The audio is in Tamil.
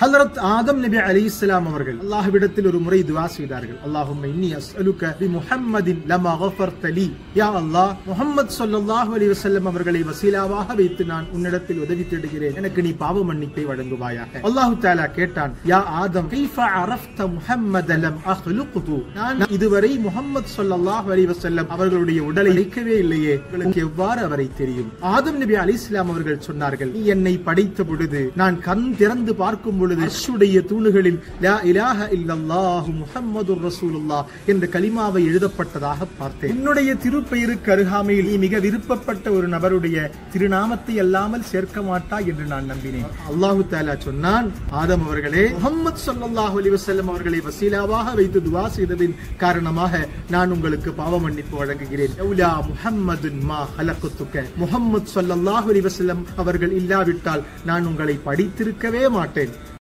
ஹஜ்ரத் ஆதம் நபி அலைஹிஸ்ஸலாம் அவர்கள் அல்லாஹ்விடத்தில் ஒரு முறை துஆ செய்தார்கள். அல்லாஹும்ம இன்னி அஸ்அலுக பி முஹம்மதின் லமா கஃபர்த லீ. யா அல்லாஹ், முஹம்மத் ஸல்லல்லாஹு அலைஹி வஸல்லம் அவர்களை வசீலாவாக வைத்து நான் உன்னிடத்தில் உதவி தேடுகிறேன், எனக்கு நீ பாவ மன்னிப்பை வழங்குவாயாக. அல்லாஹ் தஆலா கேட்டான், யா ஆதம் கைஃப அரஃப்த முஹம்மத லம் அக்லுகுஹு. நான் இதுவரை முஹம்மத் ஸல்லல்லாஹு அலைஹி வஸல்லம் அவர்களுடைய உடலை அழிக்கவே இல்லையே, உங்களுக்கு எவ்வாறு அவரை தெரியும்? ஆதம் நபி அலைஹிஸ்ஸலாம் அவர்கள் சொன்னார்கள், நீ என்னை படைத்த பொழுது நான் கண் திறந்து பார்க்கும் பொழுது அர்ஷுடைய தூணுகளில் லா இலாஹ இல்லல்லாஹு முஹம்மதுர் ரசூலுல்லாஹ் என்ற கலிமாவை எழுதப்பட்டதாக பார்த்தேன். என்னுடைய திருப்பெயருக்கு அருகாமையில் நீ மிக விருப்பப்பட்ட ஒரு நபருடைய திருநாமத்தை அல்லாமல் சேர்க்க மாட்டாய் என்று நான் நம்பினேன். அல்லாஹ் தஆலா சொன்னான், ஆதம் அவர்களே, முஹம்மது ஸல்லல்லாஹு அலைஹி வஸல்லம் அவர்களை வசீலாவாக வைத்து துஆ செய்ததின் காரணமாக நான் உங்களுக்கு பாவ மன்னிப்பு வழங்குகிறேன். லௌலா முஹம்மதுன் மா ஹலக்துக. முஹம்மது ஸல்லல்லாஹு அலைஹி வஸல்லம் அவர்கள் இல்லாவிட்டால் நான் உங்களை படித்திருக்கவே மாட்டேன்.